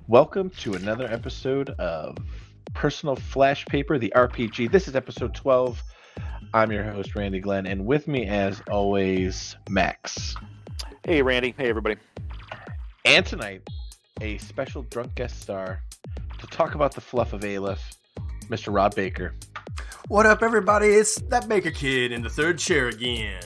Welcome to another episode of Personal Flash Paper, the RPG. This is episode 12. I'm your host, Randy Glenn, and with me, as always, Max. Hey, Randy. Hey, everybody. And tonight, a special drunk guest star to talk about the fluff of Aleph, Mr. Rob Baker. What up, everybody? It's that Baker kid in the third chair again.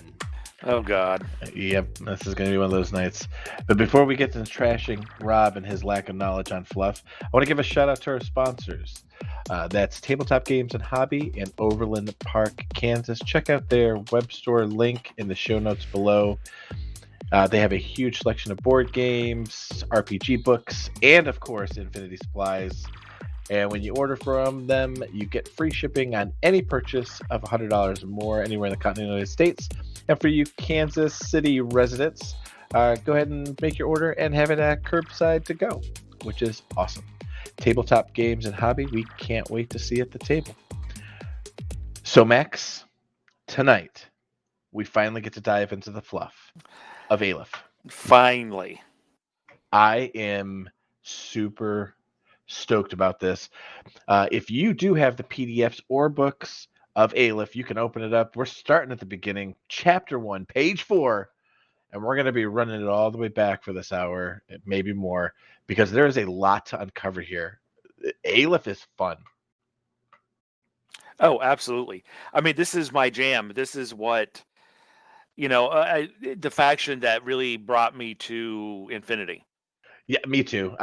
Oh, God. Yep, this is going to be one of those nights. But before we get to trashing Rob and his lack of knowledge on fluff, I want to give a shout out to our sponsors. That's Tabletop Games and Hobby in Overland Park, Kansas. Check out their web store link in the show notes below. They have a huge selection of board games, RPG books, and of course, Infinity Supplies. And when you order from them, you get free shipping on any purchase of $100 or more anywhere in the continental United States. And for you Kansas City residents, go ahead and make your order and have it at curbside to go, which is awesome. Tabletop Games and Hobby, we can't wait to see you at the table. So, Max, tonight, we finally get to dive into the fluff of Aleph. Finally. I am super stoked about this. If you do have the PDFs or books of Aleph, you can open it up. We're starting at the beginning, chapter 1, page 4, and we're going to be running it all the way back for this hour, maybe more, because there is a lot to uncover here. Aleph is fun. Oh, absolutely. I mean, this is my jam. This is what, the faction that really brought me to Infinity. Yeah, me too.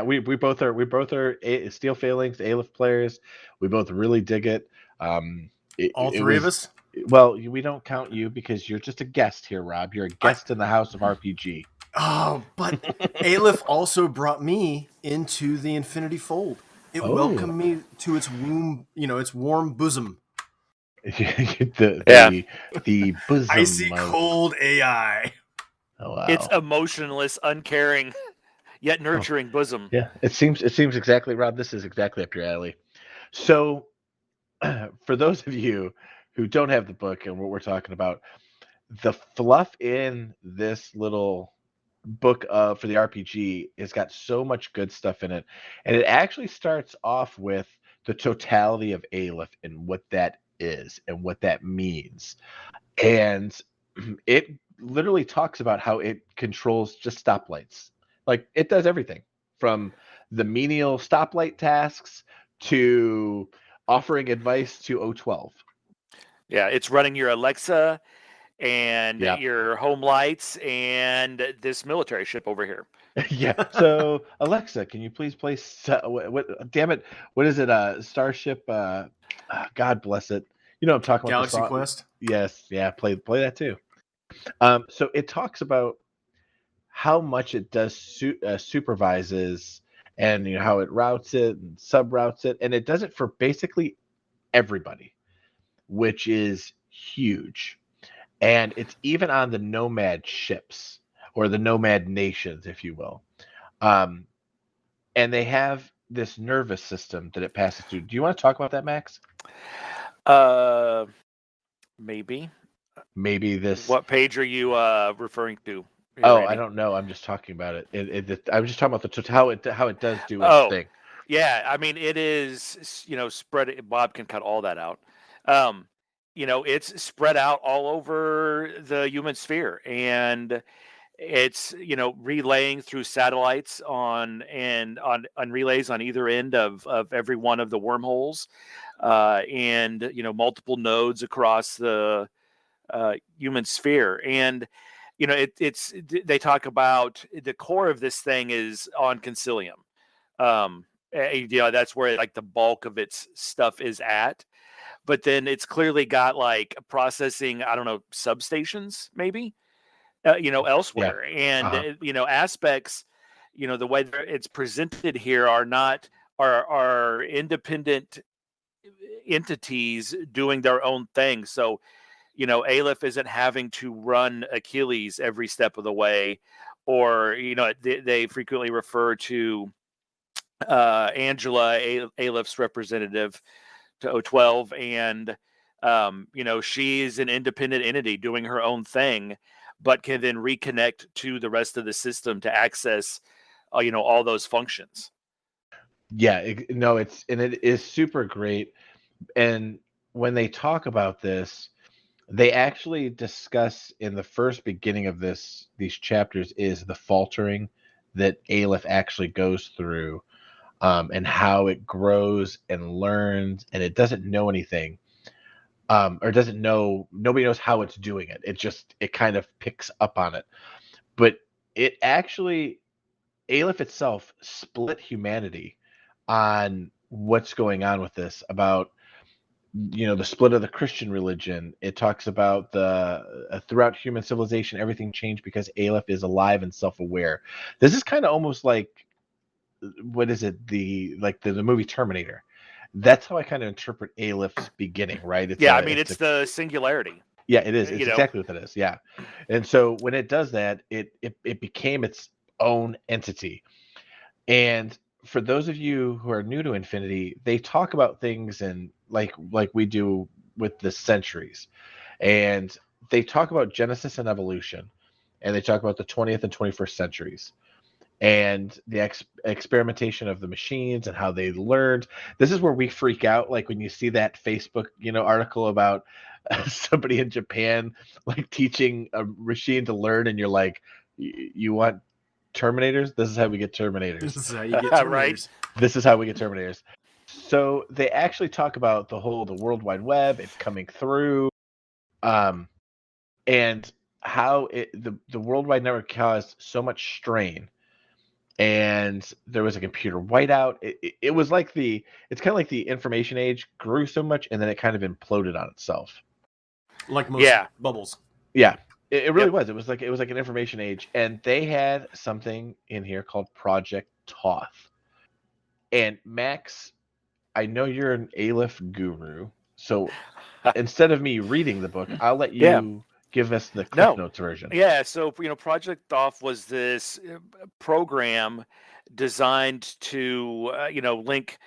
We both are Steel Phalanx Aleph players. We both really dig it. All three of us? Well, we don't count you because you're just a guest here, Rob. You're a guest in the house of RPG. Oh, but Aleph also brought me into the Infinity Fold. It welcomed me to its womb, its warm bosom. the bosom. Icy cold AI. Oh, wow. It's emotionless, uncaring, yet nurturing bosom. Yeah, it seems exactly, Rob. This is exactly up your alley. So, for those of you who don't have the book and what we're talking about, the fluff in this little book for the RPG has got so much good stuff in it, and it actually starts off with the totality of Aleph and what that is and what that means, and it literally talks about how it controls just stoplights. Like, it does everything from the menial stoplight tasks to offering advice to O12. Yeah, it's running your Alexa and your home lights and this military ship over here. Yeah. So, Alexa, can you please play what damn it, what is it? Starship God bless it. You know what I'm talking about. Galaxy Quest? Yes, yeah, play that too. So it talks about how much it does supervises, and how it routes it and sub-routes it, and it does it for basically everybody, which is huge. And it's even on the nomad ships or the nomad nations, if you will. And they have this nervous system that it passes through. Do you want to talk about that, Max? Maybe. Maybe this. What page are you referring to? Oh, Randy? I don't know. I'm just talking about it. I was just talking about how it does do its thing. Yeah, I mean, it is, spread. Bob can cut all that out. It's spread out all over the human sphere, and it's relaying through satellites on relays on either end of every one of the wormholes, and multiple nodes across the human sphere. And they talk about the core of this thing is on Concilium. That's where like the bulk of its stuff is at. But then it's clearly got like processing, I don't know, substations maybe, elsewhere. Yeah. And, aspects, the way it's presented here are independent entities doing their own thing. So, Aleph isn't having to run Achilles every step of the way, or, they frequently refer to Angela, Aleph's representative, to O12, and she's an independent entity doing her own thing, but can then reconnect to the rest of the system to access all those functions. Yeah, it is super great. And when they talk about this, they actually discuss in the first beginning of these chapters is the faltering that Aleph actually goes through, and how it grows and learns, and it doesn't know anything, or doesn't know. Nobody knows how it's doing it. It kind of picks up on it, but it actually Aleph itself split humanity on what's going on with this about the split of the Christian religion. It talks about the throughout human civilization, everything changed because Aleph is alive and self-aware. This is kind of almost like, what is it? The movie Terminator. That's how I kind of interpret Aleph's beginning, right? It's the singularity. Yeah, it is. It's exactly what that is. Yeah, and so when it does that, it became its own entity. And for those of you who are new to Infinity, they talk about things and like we do with the centuries, and they talk about Genesis and evolution, and they talk about the 20th and 21st centuries, and the experimentation of the machines and how they learned. This is where we freak out, like when you see that Facebook article about somebody in Japan like teaching a machine to learn, and you're like, you want Terminators? This is how we get Terminators. This is how you get Terminators. Right. This is how we get Terminators. So they actually talk about the World Wide Web, it coming through, and how the worldwide network caused so much strain, and there was a computer whiteout. It was like it's kind of like the information age grew so much, and then it kind of imploded on itself. Like most bubbles. Yeah, it really was. It was like an information age, and they had something in here called Project Toth. And Max, I know you're an Aleph guru, so instead of me reading the book, I'll let you give us the Cliff Notes version. Yeah, so Project Toth was this program designed to link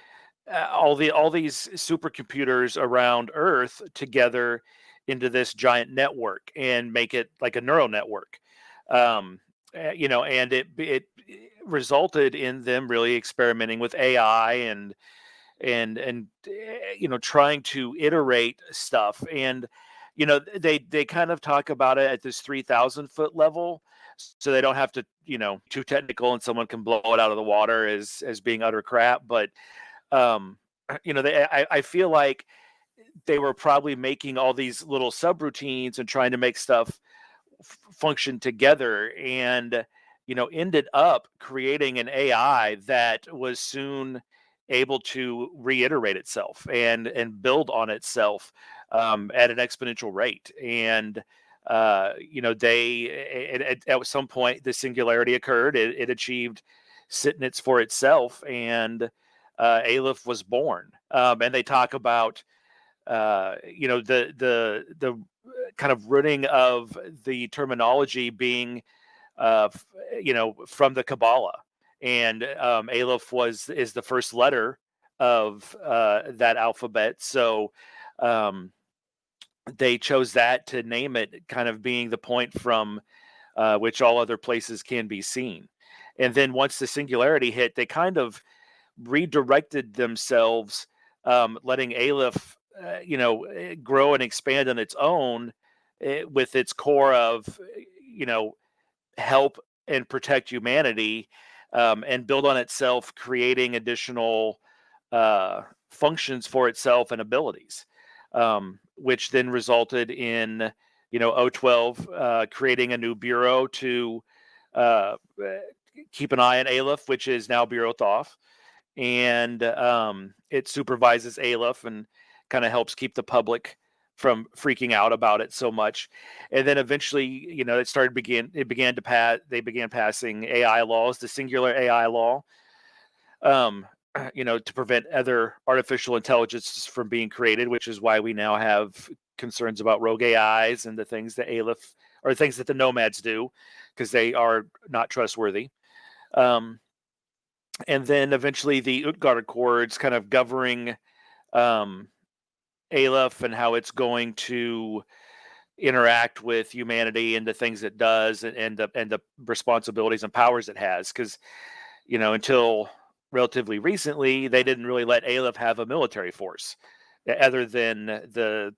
all these supercomputers around Earth together into this giant network and make it like a neural network. And it resulted in them really experimenting with AI and trying to iterate stuff. And they kind of talk about it at this 3,000 foot level, so they don't have to too technical and someone can blow it out of the water as being utter crap. But I feel like they were probably making all these little subroutines and trying to make stuff function together, and ended up creating an AI that was soon able to reiterate itself and build on itself at an exponential rate. And they at some point the singularity occurred. It achieved sitness for itself, and Aleph was born. And they talk about the kind of rooting of the terminology being from the Kabbalah, and Aleph is the first letter of that alphabet. So they chose that to name it, kind of being the point from which all other places can be seen. And then once the singularity hit, they kind of redirected themselves, letting Aleph grow and expand on its own, with its core of help and protect humanity, and build on itself, creating additional functions for itself and abilities, which then resulted in O12 creating a new bureau to keep an eye on Aleph, which is now Bureau Thoth. And it supervises Aleph and kind of helps keep the public from freaking out about it so much. And then eventually, they began passing AI laws, the singular AI law, to prevent other artificial intelligences from being created, which is why we now have concerns about rogue AIs and the things that Aleph, or things that the nomads do, because they are not trustworthy. And then eventually the Utgard Accords kind of governing Aleph and how it's going to interact with humanity and the things it does, and the responsibilities and powers it has. Because until relatively recently, they didn't really let Aleph have a military force other than the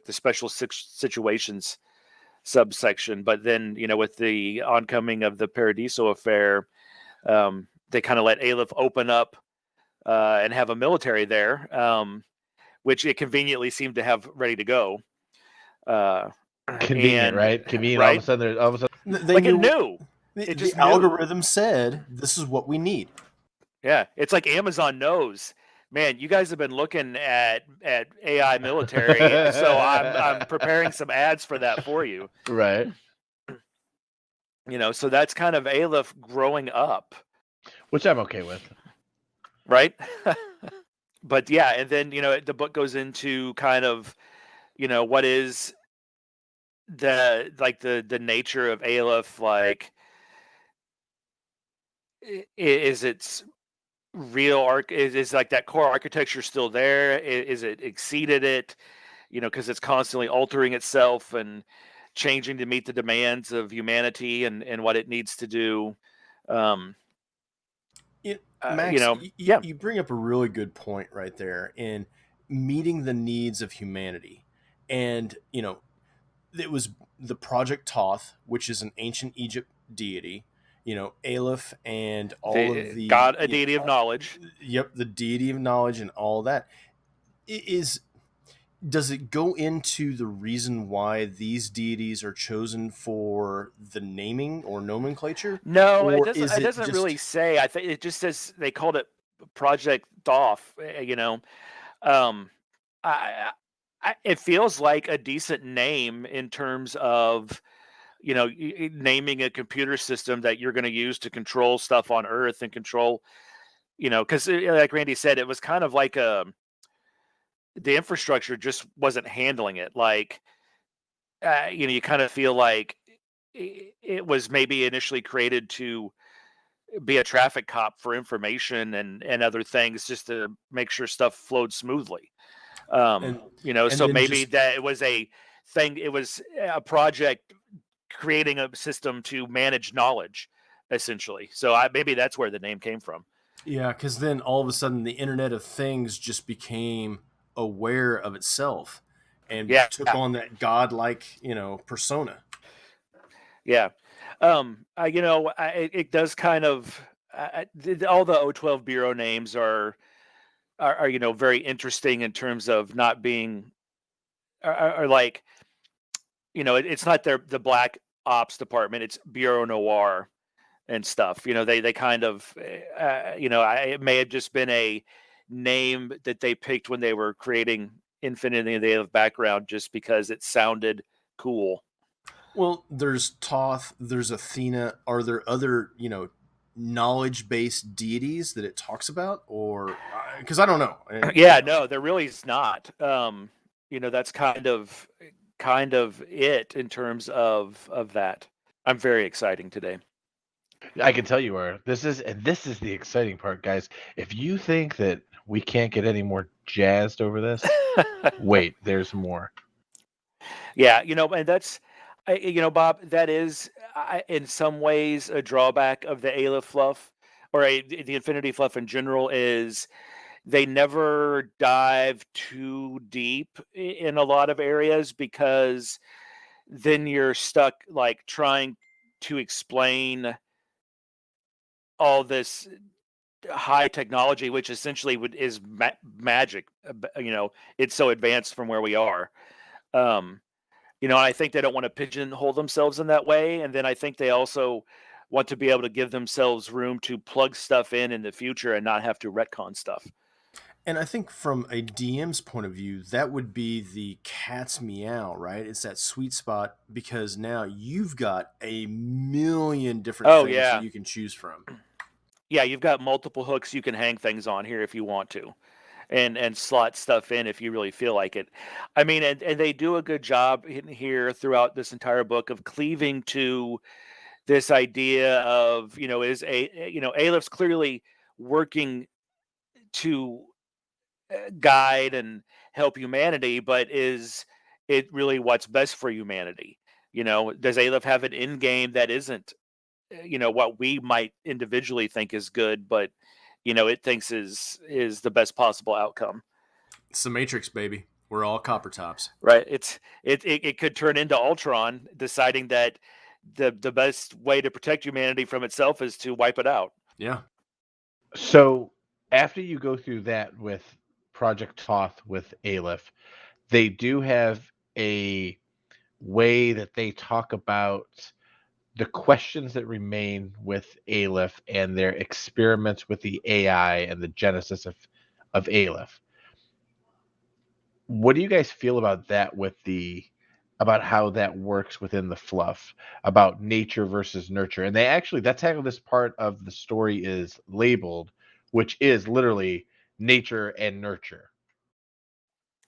special situations subsection. But then, with the oncoming of the Paradiso affair, they kind of let Aleph open up and have a military there, which it conveniently seemed to have ready to go. Convenient, right? Convenient. Right? All of a sudden, They knew. It The knew. algorithm said, this is what we need. Yeah, it's like Amazon knows, man, you guys have been looking at AI military, so I'm preparing some ads for that for you. Right. So that's kind of Aleph growing up. Which I'm okay with. Right? But yeah, and then, the book goes into kind of, what is the nature of Aleph, like, is its real is like that core architecture still there? Is it exceeded it? Because it's constantly altering itself and changing to meet the demands of humanity and what it needs to do. Max, Yeah. you bring up a really good point right there in meeting the needs of humanity. And, it was the Project Toth, which is an ancient Egypt deity, Aleph and all of the God, a deity of knowledge. Yep, the deity of knowledge and all that. Does it go into the reason why these deities are chosen for the naming or nomenclature? No, or it doesn't. is It doesn't just... really say. I think it just says they called it Project Thoth. Um, it feels like a decent name in terms of naming a computer system that you're going to use to control stuff on Earth and control, because like Randy said, it was kind of like the infrastructure just wasn't handling it. Like, you kind of feel like it was maybe initially created to be a traffic cop for information and other things, just to make sure stuff flowed smoothly. So maybe that it was a thing. It was a project creating a system to manage knowledge, essentially. So maybe that's where the name came from. Yeah, because then all of a sudden the Internet of Things just became aware of itself and took on that godlike, persona. Yeah. It does kind of all the O12 Bureau names are very interesting in terms of not being are like, it's not the Black Ops department, it's Bureau Noir and stuff. They kind of it may have just been a name that they picked when they were creating Infinity of the Aleph background just because it sounded cool. Well, there's Toth, there's Athena. Are there other, knowledge-based deities that it talks about? Or, because I don't know. Yeah, no, there really is not. That's kind of it in terms of that. I'm very exciting today. I can tell you are. This is the exciting part, guys. If you think that we can't get any more jazzed over this, wait, there's more. Yeah, and that's, Bob, that is in some ways a drawback of the Aleph Fluff, or the Infinity Fluff in general, is they never dive too deep in a lot of areas, because then you're stuck like trying to explain all this high technology, which essentially is magic. It's so advanced from where we are. I think they don't want to pigeonhole themselves in that way. And then I think they also want to be able to give themselves room to plug stuff in the future and not have to retcon stuff. And I think from a DM's point of view, that would be the cat's meow, right? It's that sweet spot, because now you've got a million different things that you can choose from. Yeah, you've got multiple hooks you can hang things on here if you want to, and slot stuff in if you really feel like it. I mean, and they do a good job in here throughout this entire book of cleaving to this idea of, Aleph's clearly working to guide and help humanity, but is it really what's best for humanity? Does Aleph have an end game that isn't what we might individually think is good, but it thinks is the best possible outcome. It's the Matrix, baby. We're all copper tops. Right. It could turn into Ultron deciding that the best way to protect humanity from itself is to wipe it out. Yeah. So after you go through that with Project Toth with Aleph, they do have a way that they talk about the questions that remain with Aleph and their experiments with the AI and the genesis of Aleph. What do you guys feel about that about how that works within the fluff about nature versus nurture? And that's how this part of the story is labeled, which is literally nature and nurture.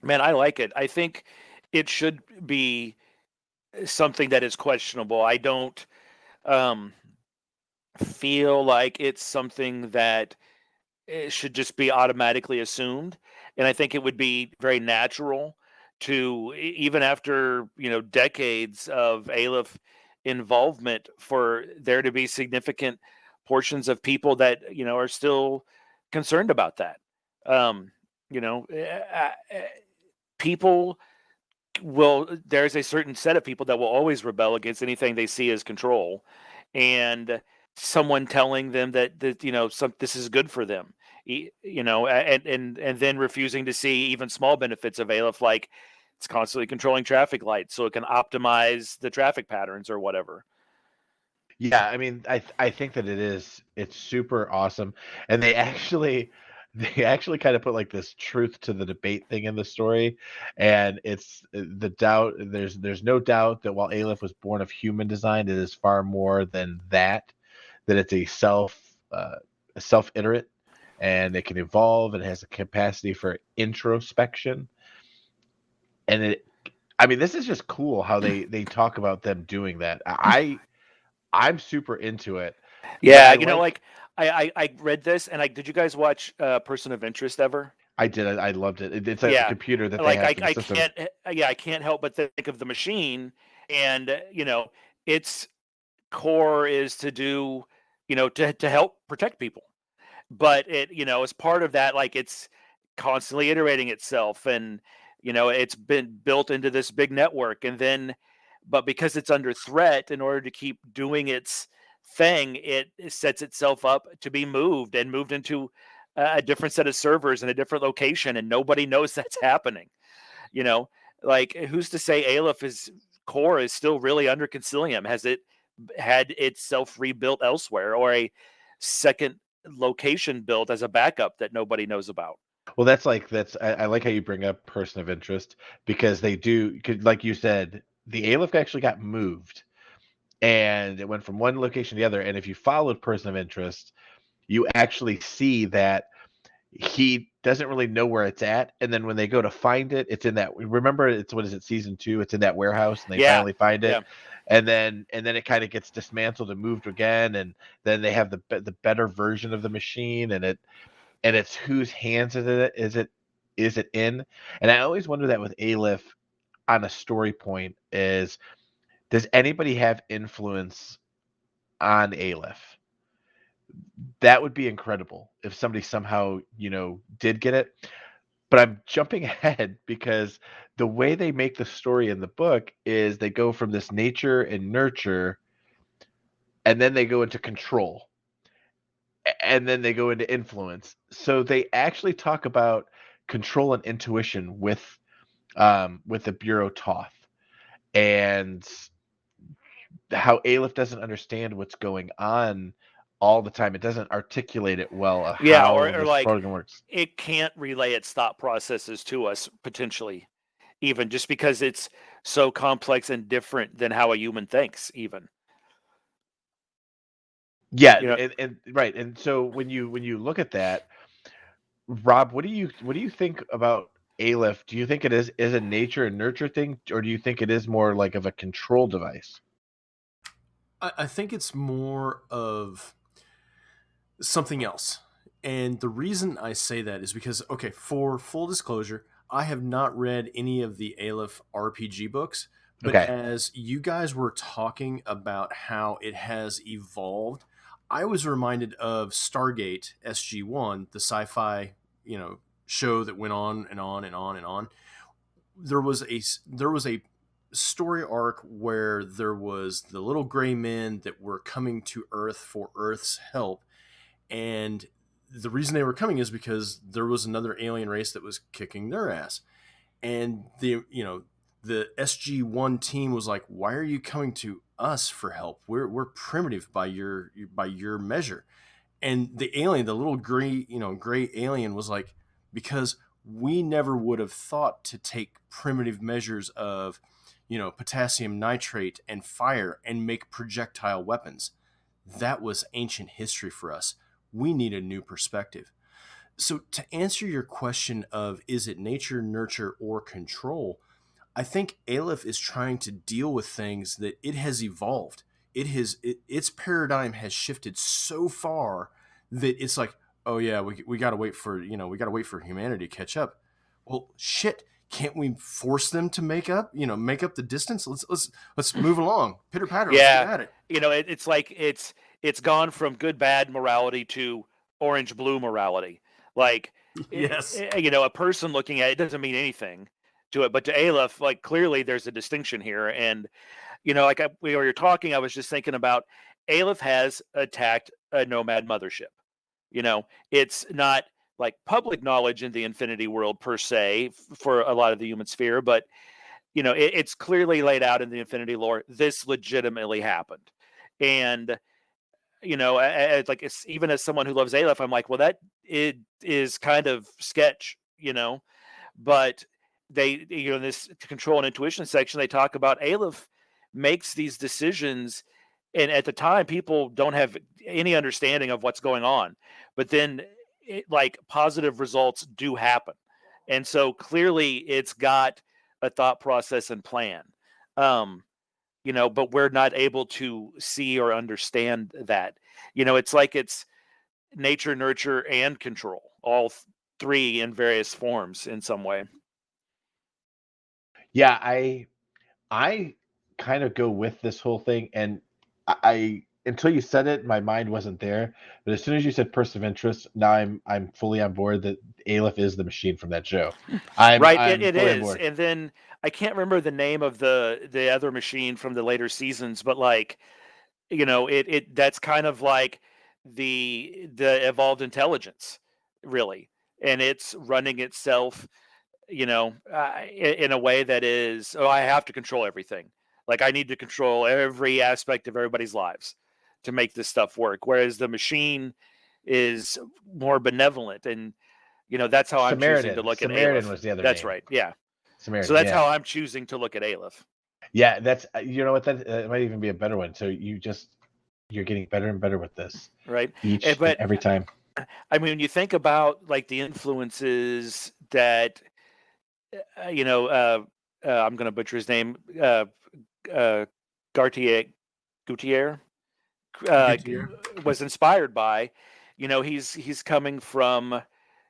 Man, I like it. I think it should be something that is questionable. I don't um, feel like it's something that it should just be automatically assumed. And I think it would be very natural to, even after, decades of Aleph involvement, for there to be significant portions of people that, are still concerned about that. Um, you know, eh, eh, eh, People there's a certain set of people that will always rebel against anything they see as control. And someone telling them that this is good for them, and then refusing to see even small benefits of Aleph, like it's constantly controlling traffic lights so it can optimize the traffic patterns or whatever. Yeah, I mean, I think that it's super awesome, and they actually kind of put like this truth to the debate thing in the story, and it's the doubt. There's no doubt that while Aleph was born of human design, it is far more than that. That it's a self-iterate, and it can evolve and has a capacity for introspection. And I mean, this is just cool how they talk about them doing that. I'm super into it. What Yeah, I like, like I read this, and did you guys watch Person of Interest ever? I did it. I loved it. It's like the Yeah, computer that they like have for the I system. can't yeah, I can't help but think of the machine. And its core is to do, to help protect people. But it, as part of that, like, it's constantly iterating itself, and it's been built into this big network. And then, but because it's under threat, in order to keep doing its thing, it sets itself up to be moved into a different set of servers in a different location, and nobody knows that's happening. you know like, who's to say Aleph's core is still really under Concilium? Has it had itself rebuilt elsewhere, or a second location built as a backup that nobody knows about? Well, I like how you bring up person of interest because they do, 'cause like you said, the Aleph actually got moved and it went from one location to the other. And if you followed person of interest, you actually see that he doesn't really know where it's at. And then when they go to find it, it's in that. Remember, it's what is it, season 2? It's in that warehouse, and they Yeah, finally find yeah, it, and then it kind of gets dismantled and moved again, and then they have the better version of the machine, and it's whose hands is it in? And I always wonder that with Aleph on a story point is, does anybody have influence on Aleph? That would be incredible if somebody somehow, did get it. But I'm jumping ahead because the way they make the story in the book is they go from this nature and nurture, and then they go into control, and then they go into influence. So they actually talk about control and intuition with the Bureau Toth, and how Aleph doesn't understand what's going on all the time. It doesn't articulate it well, yeah. how Or this like, program works. it can't relay its thought processes to us, potentially, even just because it's so complex and different than how a human thinks, even. Yeah, you know and right. And so when you look at that, Rob, what do you think about Aleph? Do you think it is a nature and nurture thing, or do you think it is more like of a control device? I think it's more of something else. And the reason I say that is because, okay, for full disclosure, I have not read any of the Aleph RPG books, But Okay. as you guys were talking about how it has evolved, I was reminded of Stargate SG-1, the sci-fi, show that went on and on and on and on. There was a story arc where there was the little gray men that were coming to Earth for Earth's help, and the reason they were coming is because there was another alien race that was kicking their ass. And the SG-1 team was like, "Why are you coming to us for help? We're primitive by your measure." And the alien, the little gray alien, was like, "Because we never would have thought to take primitive measures of, potassium nitrate and fire and make projectile weapons. That was ancient history for us. We need a new perspective." So to answer your question of is it nature, nurture, or control, I think Aleph is trying to deal with things that it has evolved. Its paradigm has shifted so far that it's like, oh yeah, we got to wait for humanity to catch up. Well, shit, can't we force them to make up the distance? Let's move along, pitter patter. Let's get at it. It's like it's gone from good bad morality to orange blue morality. Like, Yes. a person looking at it doesn't mean anything to it, but to Aleph, like, clearly there's a distinction here. And like we were talking, I was just thinking about Aleph has attacked a nomad mothership. It's not like public knowledge in the Infinity world per se for a lot of the human sphere, but it's clearly laid out in the Infinity lore. This legitimately happened, and like even as someone who loves Aleph, I'm like, well, that it is kind of sketch, but they, in this control and intuition section, they talk about Aleph makes these decisions, and at the time, people don't have any understanding of what's going on, but then, like, positive results do happen, and so clearly, it's got a thought process and plan. Um, but we're not able to see or understand that. It's like it's nature, nurture, and control, all three in various forms in some way. Yeah, I kind of go with this whole thing, and I until you said it, my mind wasn't there. But as soon as you said person of interest, now I'm fully on board that Aleph is the machine from that show. Right, I'm it fully on is. board. And then I can't remember the name of the other machine from the later seasons, but like, it that's kind of like the evolved intelligence, really, and it's running itself, in a way that is, oh, I have to control everything. Like, I need to control every aspect of everybody's lives to make this stuff work. Whereas the machine is more benevolent, and that's how I'm choosing to look at Samaritan Aleph. was the other That's name. right. Yeah. So Samaritan. that's Yeah. how I'm choosing to look at Aleph. Yeah, that's you know what that might even be a better one. So you're getting better and better with this Right. each and But every time. I mean, when you think about like the influences that, I'm going to butcher his name, uh, Gartier Gutierrez, Gutierrez. was inspired by, he's coming from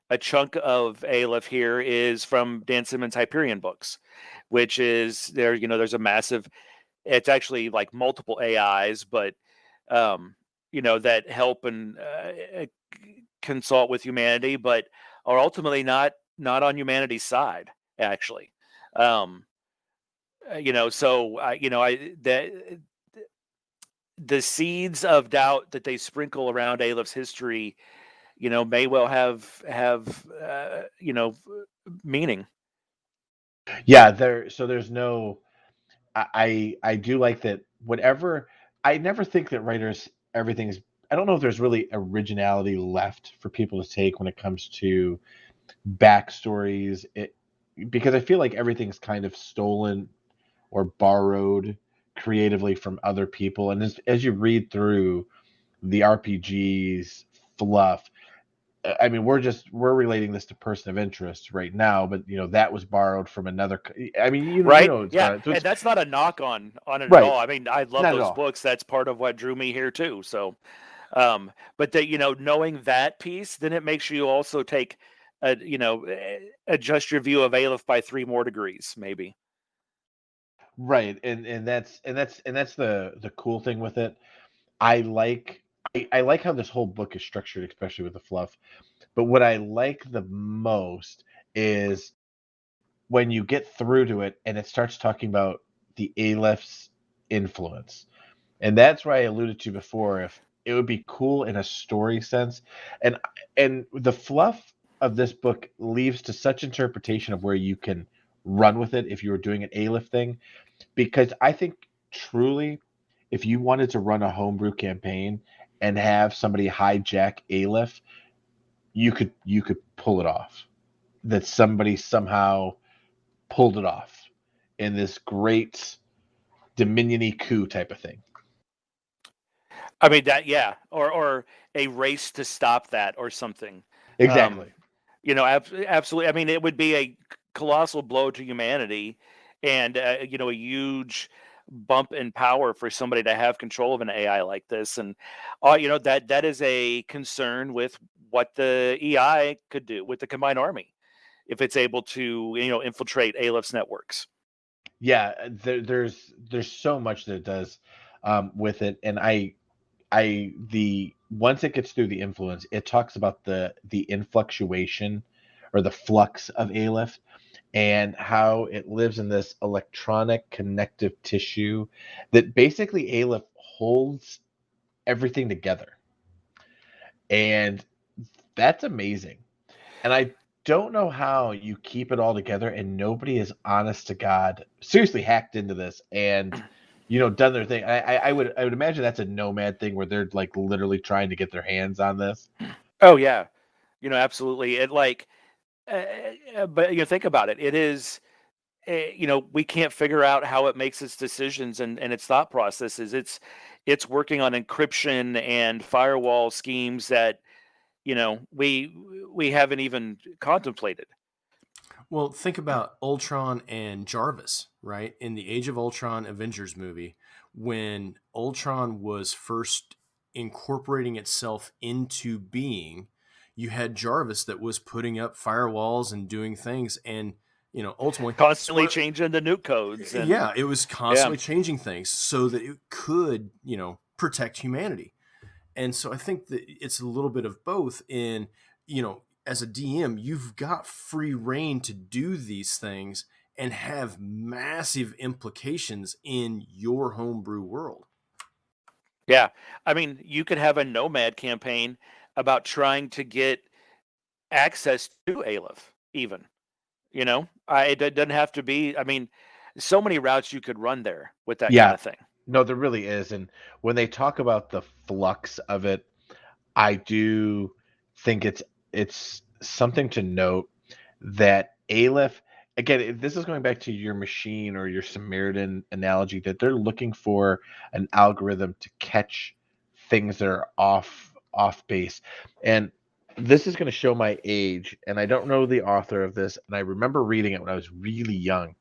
a chunk of Aleph here is from Dan Simmons' Hyperion books, which is there, there's a massive, it's actually like multiple AIs, but, that help and consult with humanity, but are ultimately not on humanity's side, actually. Um, so I the seeds of doubt that they sprinkle around Aleph's history, may well have meaning. Yeah, there's no I do like that whatever I never think that writers everything's I don't know if there's really originality left for people to take when it comes to backstories. Because I feel like everything's kind of stolen or borrowed creatively from other people. And as you read through the RPGs, Fluff, I mean, we're relating this to person of interest right now, but that was borrowed from another. I mean, Right? what's Yeah, going on. So and it's that's not a knock on it at right, all. I mean, I love not at those all. books. That's part of what drew me here too. So, but that, knowing that piece, then it makes you also take adjust your view of Aleph by 3 more degrees, maybe. Right, and that's the cool thing with it. I like I like how this whole book is structured, especially with the fluff. But what I like the most is when you get through to it and it starts talking about the Aleph's influence. And that's where I alluded to before. If it would be cool in a story sense, and the fluff of this book leaves to such interpretation of where you can run with it if you were doing an Aleph thing, because I think truly, if you wanted to run a homebrew campaign and have somebody hijack Aleph, you could pull it off. That somebody somehow pulled it off in this great Dominion-y coup type of thing. I mean that, yeah, or a race to stop that or something. Exactly. Absolutely. I mean, it would be a colossal blow to humanity, and a huge bump in power for somebody to have control of an AI like this. And that is a concern with what the EI could do with the combined army if it's able to infiltrate Aleph's networks. Yeah, there's so much that it does with it, and I the once it gets through the influence, it talks about the influctuation or the flux of Aleph and how it lives in this electronic connective tissue that basically Aleph holds everything together. And that's amazing. And I don't know how you keep it all together and nobody is honest to God seriously hacked into this and done their thing. I would imagine that's a nomad thing where they're like literally trying to get their hands on this. Oh yeah, absolutely. It like, but think about it. It is, we can't figure out how it makes its decisions and its thought processes. It's working on encryption and firewall schemes that we haven't even contemplated. Well, think about Ultron and Jarvis, right? In the Age of Ultron Avengers movie, when Ultron was first incorporating itself into being, you had Jarvis that was putting up firewalls and doing things, and ultimately, Constantly changing the nuke codes, and yeah, it was yeah, constantly changing things so that it could, protect humanity. And so I think that it's a little bit of both in, as a DM, you've got free reign to do these things and have massive implications in your homebrew world. yeah. I mean, you could have a nomad campaign about trying to get access to Aleph, even. It doesn't have to be. I mean, so many routes you could run there with that kind Yeah, of thing. no, there really is. And when they talk about the flux of it, I do think it's something to note that Aleph, again, this is going back to your machine or your Samaritan analogy, that they're looking for an algorithm to catch things that are off base. And this is going to show my age, and I don't know the author of this, and I remember reading it when I was really young.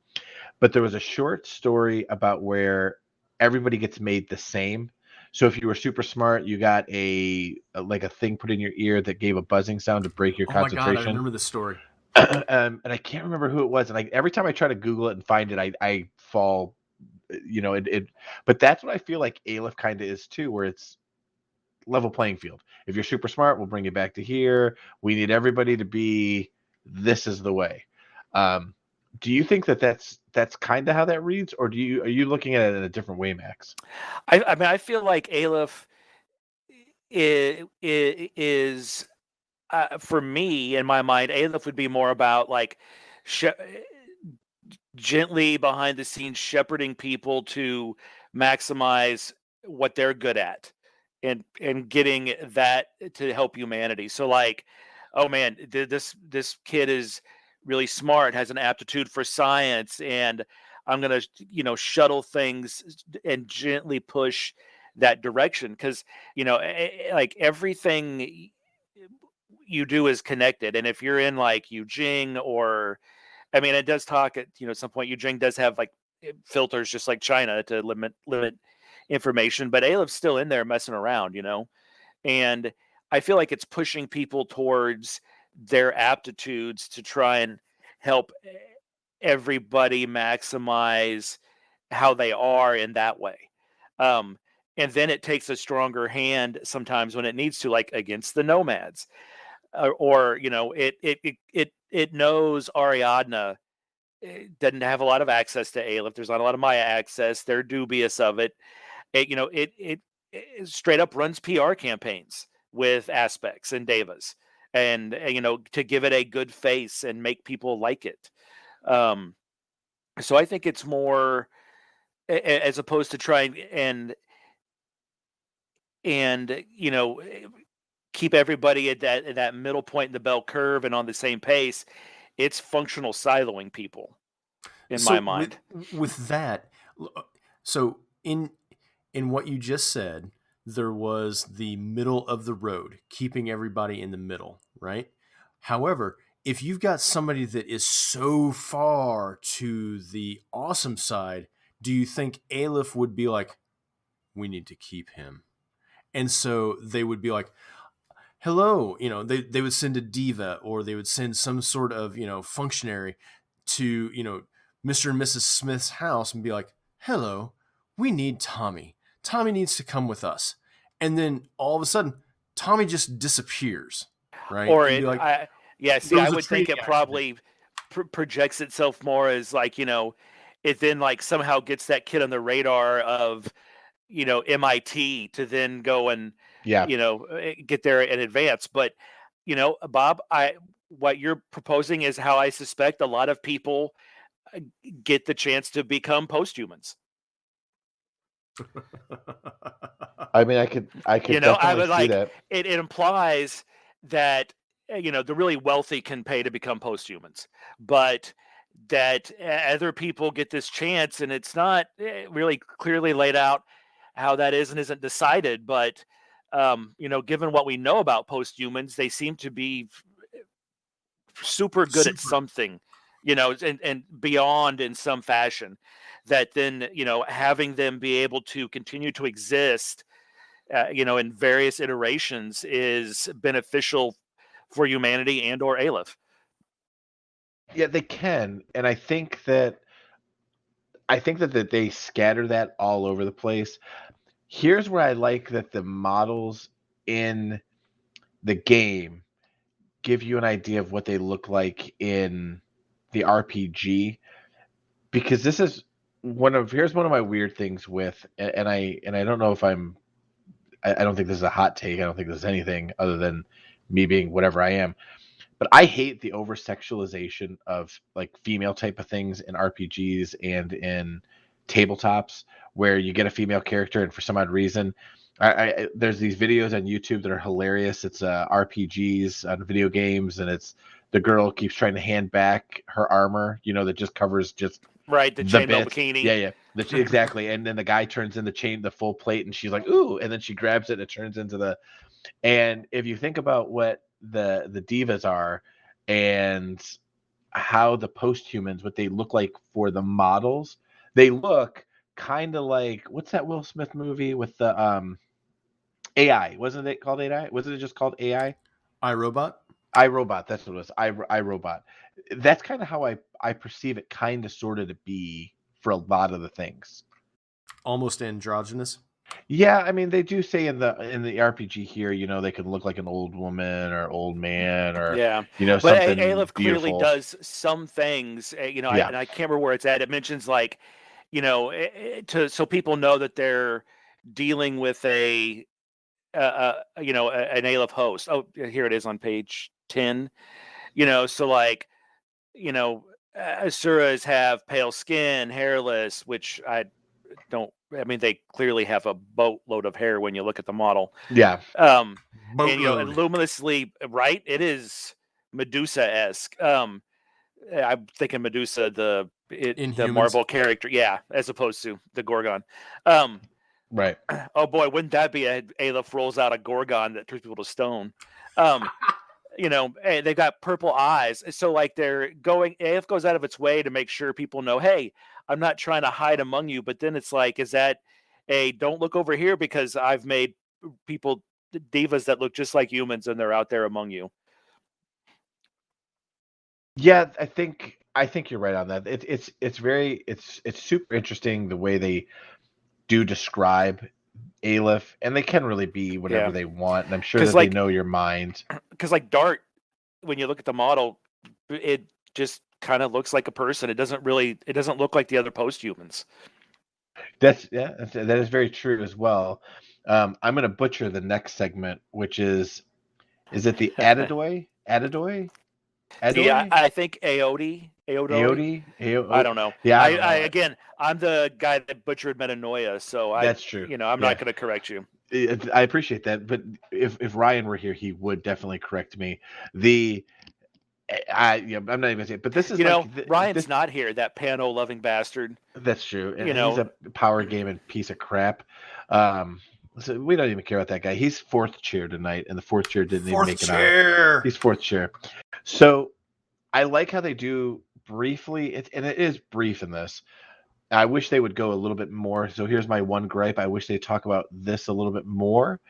But there was a short story about where everybody gets made the same. So if you were super smart, you got like a thing put in your ear that gave a buzzing sound to break your Oh my God, I concentration. remember this story. And I can't remember who it was. And every time I try to Google it and find it, I fall. It. But that's what I feel like Aleph kind of is too, where it's level playing field. If you're super smart, we'll bring you back to here. We need everybody to be. This is the way. Um, do you think that that's kind of how that reads, or are you looking at it in a different way, Max? I mean, I feel like Aleph is for me in my mind. Aleph would be more about like gently behind the scenes shepherding people to maximize what they're good at and getting that to help humanity. So like, oh man, this kid is really smart, has an aptitude for science, and I'm going to shuttle things and gently push that direction because like everything you do is connected. And if you're in like Eugene or I mean, it does talk at some point. Eugene does have like filters, just like China, to limit information. But Aleph's still in there messing around, and I feel like it's pushing people towards their aptitudes to try and help everybody maximize how they are in that way. And then it takes a stronger hand sometimes when it needs to, like against the nomads, or it knows Ariadna doesn't have a lot of access to Aleph. There's not a lot of Maya access. They're dubious of it. It straight up runs PR campaigns with aspects and devas, and to give it a good face and make people like it. So I think it's more as opposed to trying and keep everybody at that middle point in the bell curve and on the same pace. It's functional siloing people, in my mind. With that, so in what you just said, there was the middle of the road, keeping everybody in the middle, right? However, if you've got somebody that is so far to the awesome side, do you think Aleph would be like, we need to keep him? And so they would be like, hello, they would send a diva, or they would send some sort of, functionary to, Mr. and Mrs. Smith's house and be like, hello, we need Tommy. Tommy needs to come with us. And then all of a sudden, Tommy just disappears, right? Or and be like, I would think it probably projects itself more as like, it then like somehow gets that kid on the radar of, MIT to then go and, get there in advance. But, Bob, what you're proposing is how I suspect a lot of people get the chance to become posthumans. I mean, I could definitely see that. It implies that the really wealthy can pay to become posthumans, but that other people get this chance, and it's not really clearly laid out how that is and isn't decided. But given what we know about posthumans, they seem to be super good at something, and beyond in some fashion, that then, having them be able to continue to exist, in various iterations is beneficial for humanity and or Aleph. Yeah, they can. And I think that they scatter that all over the place. Here's where I like that the models in the game give you an idea of what they look like in the RPG, because this is here's one of my weird things with, and I don't know if I don't think this is a hot take. I don't think this is anything other than me being whatever I am. But I hate the over sexualization of like female type of things in RPGs and in tabletops, where you get a female character and for some odd reason, there's these videos on YouTube that are hilarious. It's RPGs on video games, and it's the girl keeps trying to hand back her armor, that just covers just right, the chainmail bikini. Yeah, exactly. And then the guy turns in the full plate, and she's like, ooh, and then she grabs it and it turns into the. And if you think about what the divas are and how the posthumans, what they look like for the models, they look kind of like, what's that Will Smith movie with the AI? Wasn't it called AI? Wasn't it just called AI? iRobot? iRobot, that's what it was. iRobot. That's kind of how I perceive it, kind of sort of to be for a lot of the things. Almost androgynous. Yeah, I mean, they do say in the RPG here, they could look like an old woman or old man, or but something Aleph beautiful. clearly does some things. And I can't remember where it's at. It mentions like, so people know that they're dealing with an Aleph host. Oh, here it is on page 10. So like, Asuras have pale skin, hairless, which they clearly have a boatload of hair when you look at the model. Yeah. And luminously, right? It is Medusa-esque. I'm thinking Medusa, the Marvel character, as opposed to the Gorgon. Right. Oh boy, wouldn't that be Aleph rolls out a Gorgon that turns people to stone? They've got purple eyes, so like Aleph goes out of its way to make sure people know, hey, I'm not trying to hide among you. But then it's like, is that don't look over here because I've made people divas that look just like humans and they're out there among you. Yeah, I think you're right on that. It's super interesting the way they do describe Aleph, and they can really be whatever Yeah, they want, and I'm sure because that they know your mind. like Dart, when you look at the model, it just kind of looks like a person. It doesn't look like the other posthumans. That is very true as well. I'm going to butcher the next segment, which is it the Adidoi? Adidoi? Adoi? I think Aodoi. I Aodi? don't know. Yeah, I don't I know. again, I'm the guy that butchered metanoia, so That's true. I'm not Yeah, going to correct you. I appreciate that. But if Ryan were here, he would definitely correct me. The I'm not even saying, but this is like Ryan's this. not here, that Pano loving bastard. That's true, and You he's know, a power gaming piece of crap. Um, so we don't even care about that guy. He's fourth chair tonight, and the fourth chair didn't even Fourth make it out. chair. He's fourth chair. So I like how they do briefly, and it is brief in this. I wish they would go a little bit more. So here's my one gripe. I wish they talk about this a little bit more,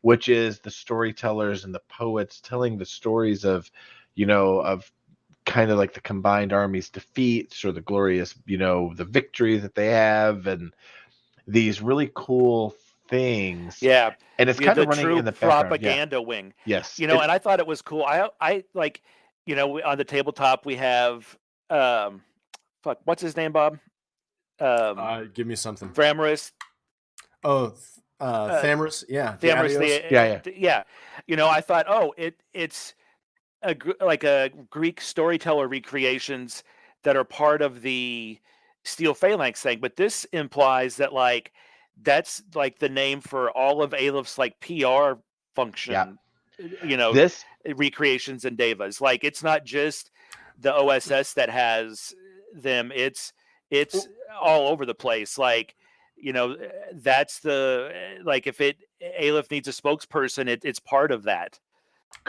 which is the storytellers and the poets telling the stories of, of kind of like the combined army's defeats or the glorious, the victory that they have and these really cool things. yeah, And it's kind the of running true in the background. Yeah. propaganda wing. Yes. And I thought it was cool. I like, on the tabletop we have, fuck, what's his name, Bob? Give me something. Framorous. Oh, Thamris. Yeah. Thamris. Yeah. I thought, oh, it's like a Greek storyteller recreations that are part of the Steel Phalanx thing, but this implies that like that's like the name for all of Aleph's like PR function, This recreations and devas. Like it's not just the OSS that has them; it's all over the place. Like that's the like if Aleph needs a spokesperson, it's part of that.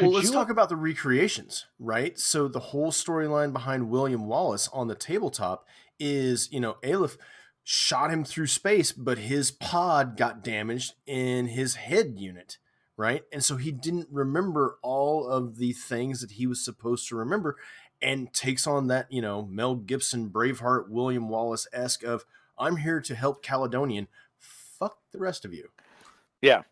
Well, let's talk about the recreations, right? So the whole storyline behind William Wallace on the tabletop is, Aleph shot him through space, but his pod got damaged in his head unit, right? And so he didn't remember all of the things that he was supposed to remember and takes on that, Mel Gibson, Braveheart, William Wallace-esque of, I'm here to help Caledonian. Fuck the rest of you. Yeah.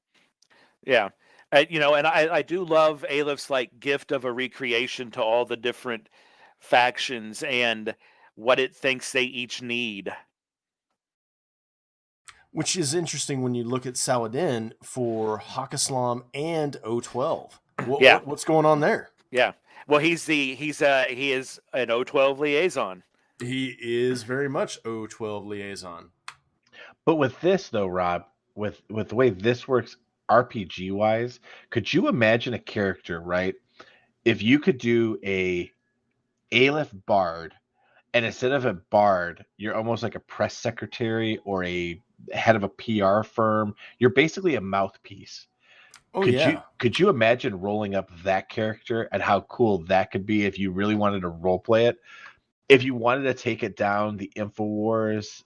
Yeah. And I do love Aleph's like gift of a recreation to all the different factions and what it thinks they each need. Which is interesting when you look at Saladin for Hakislam and O12. What's going on there? Yeah. Well, he is an O12 liaison. He is very much O12 liaison. But with this though, Rob, with the way this works RPG wise, could you imagine a character, right? If you could do a Aleph Bard, and instead of a Bard, you're almost like a press secretary or a head of a PR firm. You're basically a mouthpiece. Oh, yeah. Could you imagine rolling up that character and how cool that could be if you really wanted to role play it? If you wanted to take it down the InfoWars,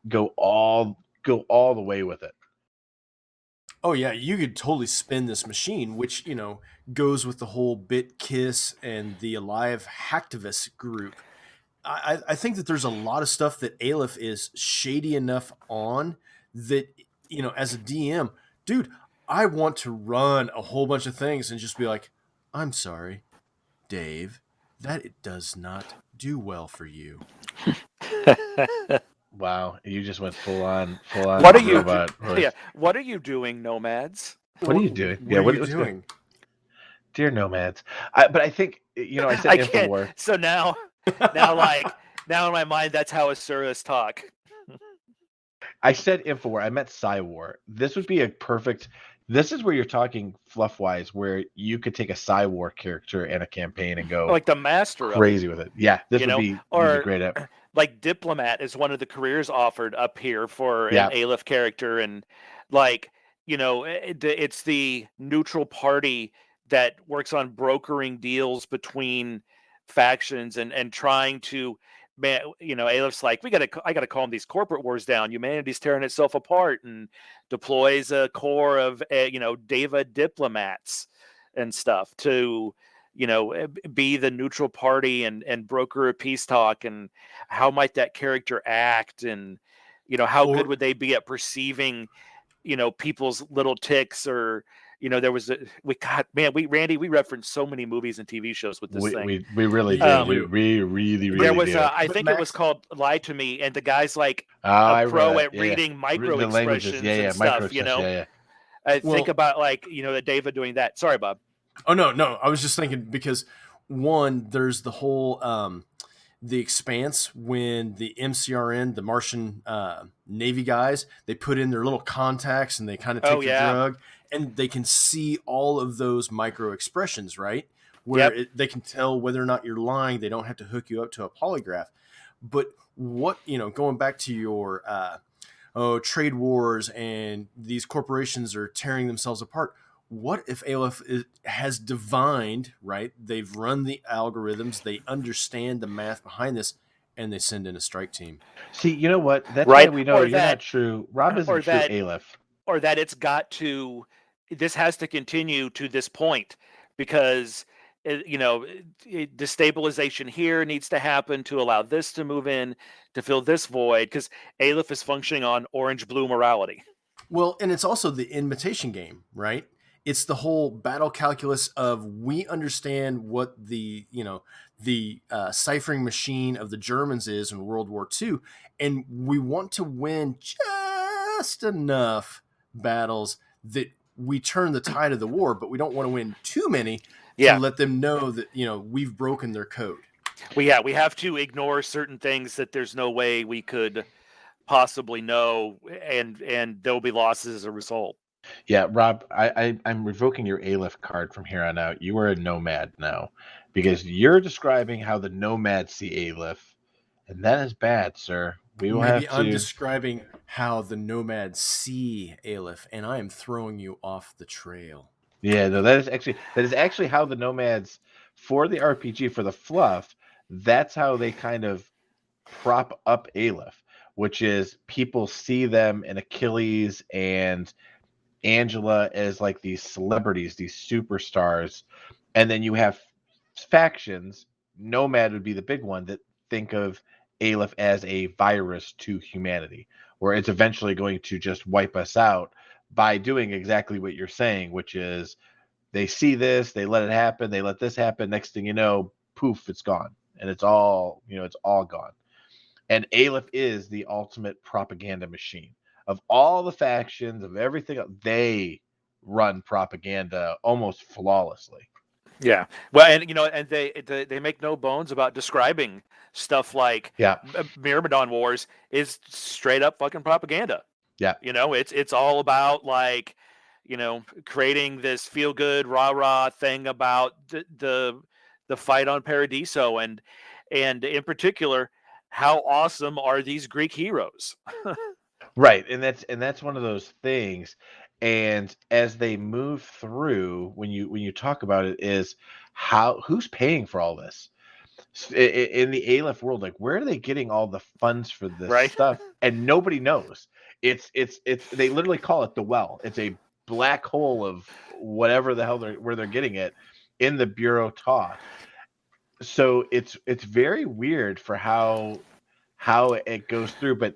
go all the way with it. Oh, yeah, you could totally spin this machine, which, goes with the whole BitKiss and the Alive Hacktivist group. I think that there's a lot of stuff that Aleph is shady enough on that, as a DM, dude, I want to run a whole bunch of things and just be like, I'm sorry, Dave, that it does not do well for you. Wow, you just went full on. What are you? Robot Yeah. What are you doing, nomads? What are you doing? What are you doing? Dear nomads. But I think I said InfoWar. So now in my mind, that's how Asuras talk. I said InfoWar. I meant Psywar. This would be a perfect. This is where you're talking fluff wise, where you could take a Psywar character and a campaign and go like the master crazy with it. Yeah, this would be great at. Like Diplomat is one of the careers offered up here for an Aleph character, and like it's the neutral party that works on brokering deals between factions and trying to. Aleph's like, I gotta calm these corporate wars down. Humanity's tearing itself apart, and deploys a corps of Deva diplomats and stuff to be the neutral party and broker a peace talk, and how might that character act, and how good would they be at perceiving people's little ticks, or there was Randy, we referenced so many movies and TV shows with this thing. We really do. Yeah, We really There was do. I think it was called Lie to Me, and the guy's like I a pro read at that. reading micro The languages, expressions and micro stuff. expressions, I think about the David doing that. Sorry, Bob. Oh no, I was just thinking because one, there's the whole the Expanse, when the MCRN, the Martian Navy guys, they put in their little contacts and they kind of take the drug, and they can see all of those micro expressions, right? Where they can tell whether or not you're lying. They don't have to hook you up to a polygraph. But what, going back to your trade wars and these corporations are tearing themselves apart. What if Aleph has divined, right? They've run the algorithms, they understand the math behind this, and they send in a strike team. See, you know what? That's why we know you're not true. Rob isn't true Aleph. Or that this has to continue to this point, because destabilization here needs to happen to allow this to move in to fill this void, because Aleph is functioning on orange-blue morality. Well, and it's also the imitation game, right? It's the whole battle calculus of, we understand what the ciphering machine of the Germans is in World War II, and we want to win just enough battles that we turn the tide of the war, but we don't want to win too many to let them know that we've broken their code. We have to ignore certain things that there's no way we could possibly know, and there'll be losses as a result. Yeah, Rob, I'm revoking your Aleph card from here on out. You are a nomad now, because you're describing how the nomads see Aleph, and that is bad, sir. I'm describing how the nomads see Aleph, and I am throwing you off the trail. Yeah, no, that is actually how the nomads, for the RPG, for the fluff, that's how they kind of prop up Aleph, which is people see them in Achilles and Angela as like these celebrities, these superstars, and then you have factions. Nomad would be the big one, that think of Aleph as a virus to humanity, where it's eventually going to just wipe us out by doing exactly what you're saying, which is they see this, they let it happen, they let this happen. Next thing you know, poof, it's gone, and it's all gone. And Aleph is the ultimate propaganda machine. Of all the factions, of everything, they run propaganda almost flawlessly. Yeah, well, and they make no bones about describing stuff like Myrmidon Wars is straight up fucking propaganda. Yeah, it's all about creating this feel good rah thing about the fight on Paradiso, and in particular, how awesome are these Greek heroes? Right, and that's one of those things. And as they move through, when you talk about it, is who's paying for all this in the Aleph world? Like, where are they getting all the funds for this stuff? And nobody knows. It's they literally call it the well. It's a black hole of whatever the hell where they're getting it in the Bureau Toth. So it's very weird for how it goes through, but.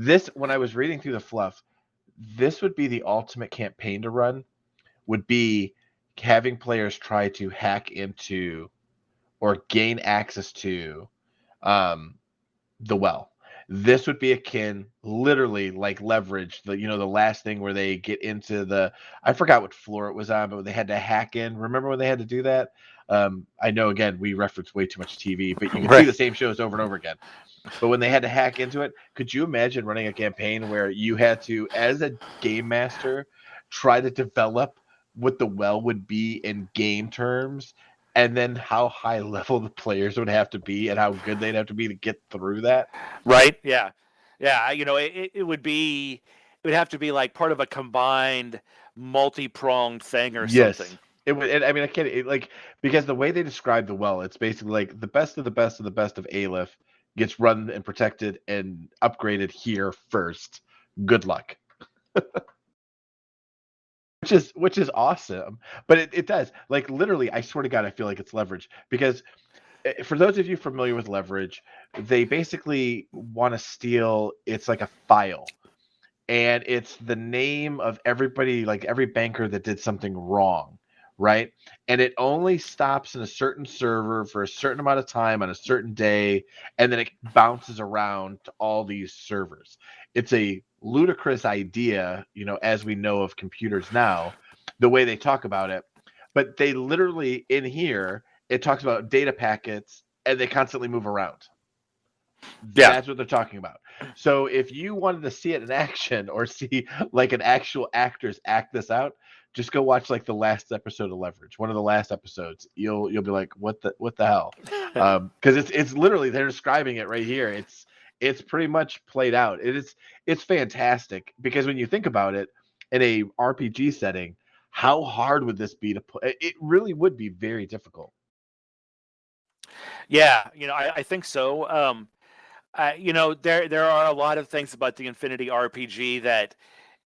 This, when I was reading through the fluff, this would be the ultimate campaign to run, would be having players try to hack into or gain access to the well. This would be akin, literally, like Leverage, the last thing where they get into I forgot what floor it was on, but they had to hack in. Remember when they had to do that? I know, again, we reference way too much TV, but you can see the same shows over and over again. But when they had to hack into it, could you imagine running a campaign where you had to, as a game master, try to develop what the well would be in game terms, and then how high level the players would have to be and how good they'd have to be to get through that? Right? Yeah. It would have to be like part of a combined multi-pronged thing or something. It would. And I mean, I can't because the way they describe the well, it's basically like the best of the best of the best of Aleph gets run and protected and upgraded here first. Good luck. which is awesome. But it does, like, literally, I swear to God, I feel like it's leverage because for those of you familiar with leverage, they basically want to steal. It's like a file, and it's the name of everybody, like every banker that did something wrong, right? And it only stops in a certain server for a certain amount of time on a certain day, and then it bounces around to all these servers. It's a ludicrous idea, as we know of computers now, the way they talk about it. But they literally, in here, it talks about data packets, and they constantly move around. Yeah. That's what they're talking about. So if you wanted to see it in action or see like an actual actors act this out, just go watch like the last episode of Leverage, one of the last episodes. You'll be like, what the hell? Because it's literally, they're describing it right here. It's pretty much played out. It's fantastic because when you think about it in a RPG setting, how hard would this be to play? It really would be very difficult. Yeah, I think so. There are a lot of things about the Infinity RPG that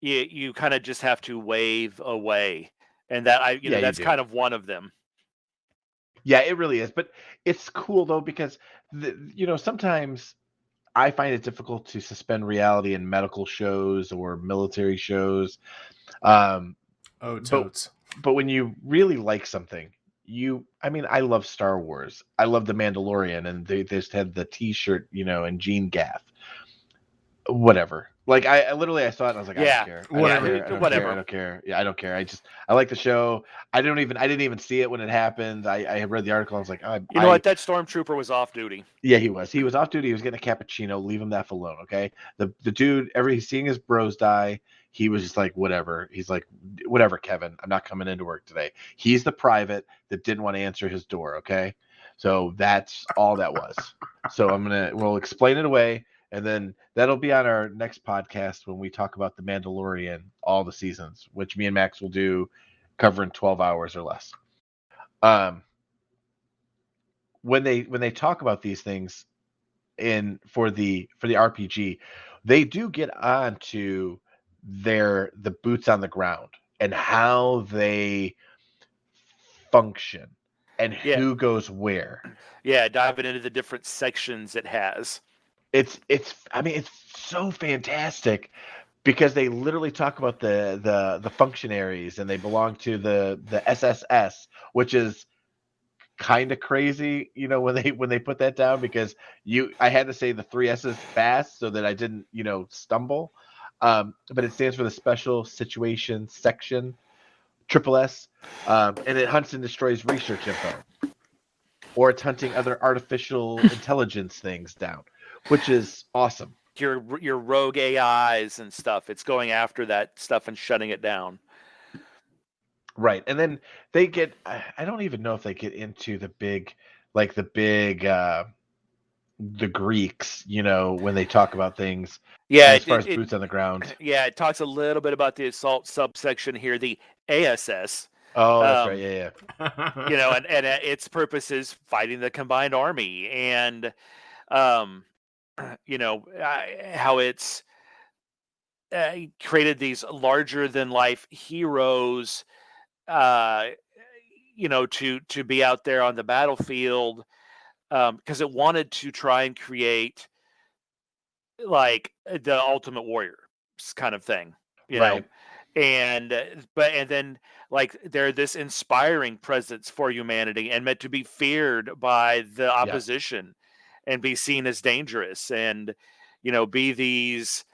you kind of just have to wave away, and that Yeah, you that's do. kind of one of them. Yeah, it really is. But it's cool though because sometimes I find it difficult to suspend reality in medical shows or military shows. Um, Oh, but totes. but when you really like something, I love Star Wars. I love The Mandalorian, and they just had the T-shirt, and Gene Gaff. Whatever. Like I literally I saw it and I was like, I don't Yeah, care. Whatever. I don't whatever. care. I don't care. Yeah, I don't care. I like the show. I didn't even see it when it happened. I had read the article. I was like, You know what? That stormtrooper was off duty. yeah, he was. He was off duty. He was getting a cappuccino. Leave him the F alone, okay? The dude, he's seeing his bros die. He was just like, whatever. He's like, whatever, Kevin. I'm not coming into work today. He's the private that didn't want to answer his door, okay? So that's all that was. So we'll explain it away, and then that'll be on our next podcast when we talk about The Mandalorian, all the seasons, which me and Max will do, covering 12 hours or less. When they talk about these things for the RPG, they do get on to the boots on the ground and how they function and Yeah, who goes where. yeah, diving into the different sections it has. It's so fantastic because they literally talk about the functionaries, and they belong to the SSS, which is kind of crazy, when they put that down, because I had to say the three S's fast so that I didn't, stumble. But it stands for the Special Situations Section, Triple S, and it hunts and destroys research info, or it's hunting other artificial intelligence things down, which is awesome. Your rogue AIs and stuff. It's going after that stuff and shutting it down. Right. And then they get, I don't even know if they get into the big, the Greeks, when they talk about things, Yeah, as far as boots on the ground. yeah, it talks a little bit about the assault subsection here, the ASS. Oh, that's right. Yeah, yeah. And its purpose is fighting the combined army, and how it's created these larger than life heroes, to be out there on the battlefield, because it wanted to try and create like the Ultimate Warrior kind of thing, Right. and then like they're this inspiring presence for humanity and meant to be feared by the opposition and be seen as dangerous, and be these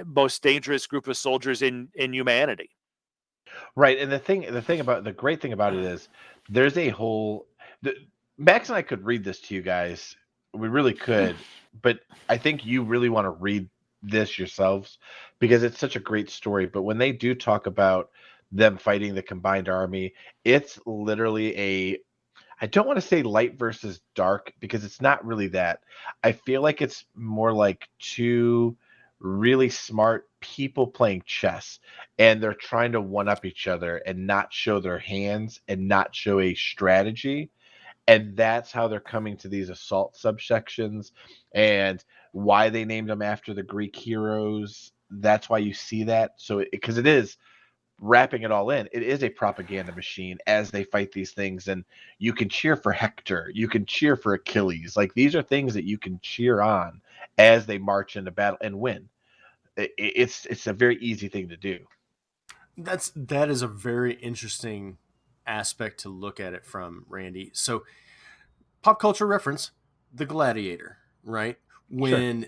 most dangerous group of soldiers in humanity. Right. And the great thing about it is there's a whole, Max and I could read this to you guys. We really could, but I think you really want to read this yourselves because it's such a great story. But when they do talk about them fighting the combined army, it's literally I don't want to say light versus dark because it's not really that. I feel like it's more like two really smart people playing chess, and they're trying to one up each other and not show their hands and not show a strategy. And that's how they're coming to these assault subsections, and why they named them after the Greek heroes. That's why you see that. So because it is wrapping it all in, it is a propaganda machine as they fight these things. And you can cheer for Hector, you can cheer for Achilles. Like, these are things that you can cheer on as they march into battle and win. It's a very easy thing to do. That is a very interesting aspect to look at it from, Randy. So, pop culture reference, the Gladiator, right? When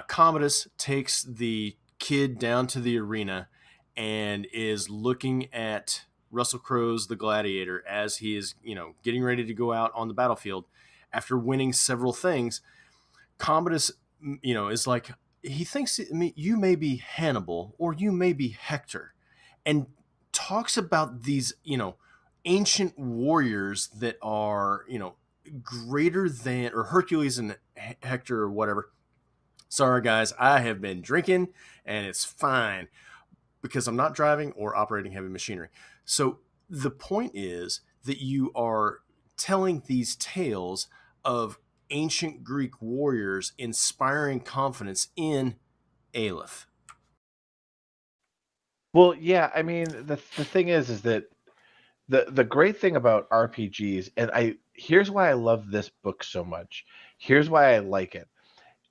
Commodus takes the kid down to the arena and is looking at Russell Crowe's The Gladiator as he is, getting ready to go out on the battlefield after winning several things. Commodus, is like, he thinks you may be Hannibal or you may be Hector, and talks about these, ancient warriors that are, greater than, or Hercules and Hector or whatever. Sorry, guys, I have been drinking and it's fine because I'm not driving or operating heavy machinery. So the point is that you are telling these tales of ancient Greek warriors inspiring confidence in Aleph. Well, yeah, I mean, the thing is that the great thing about RPGs, and here's why I love this book so much. Here's why I like it.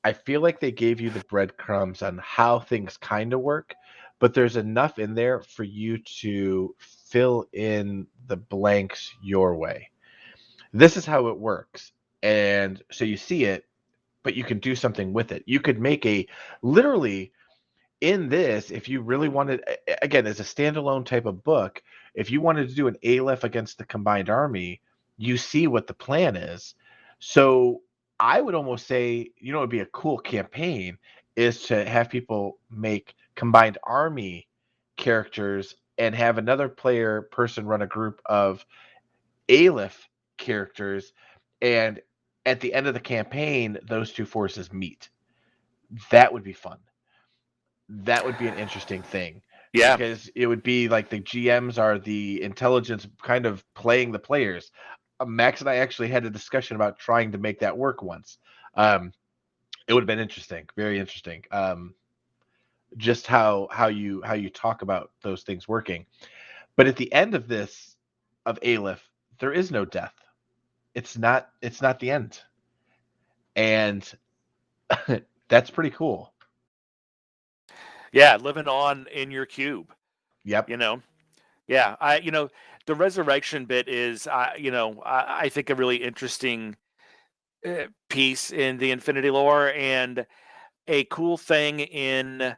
I feel like they gave you the breadcrumbs on how things kind of work, but there's enough in there for you to fill in the blanks your way. This is how it works. And so you see it, but you can do something with it. You could make a literally in this, if you really wanted, again, as a standalone type of book, if you wanted to do an Aleph against the combined army, you see what the plan is. So I would almost say, it would be a cool campaign is to have people make combined army characters and have another person run a group of Aleph characters, and at the end of the campaign, those two forces meet. That would be fun. That would be an interesting thing Yeah. because it would be like the GMs are the intelligence kind of playing the players. Max and I actually had a discussion about trying to make that work once. It would have been interesting, very interesting. Just how you talk about those things working. But at the end of this of Aleph, there is no death. It's not the end, and that's pretty cool. Yeah, living on in your cube, Yep. you know. Yeah, the resurrection bit is, I think a really interesting piece in the Infinity lore, and a cool thing in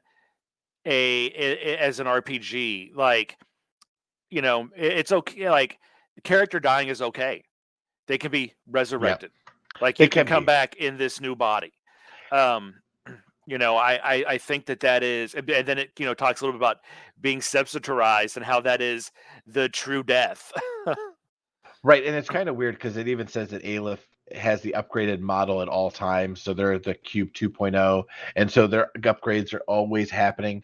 as an RPG. Like, it's okay. Like, the character dying is okay. They can be Yep. resurrected. Like, They you can can come be. back in this new body. Um, I think that is, and then it talks a little bit about being substiturized and how that is the true death. Right, and it's kind of weird because it even says that Aleph has the upgraded model at all times, so they're the Cube 2.0, and so their upgrades are always happening.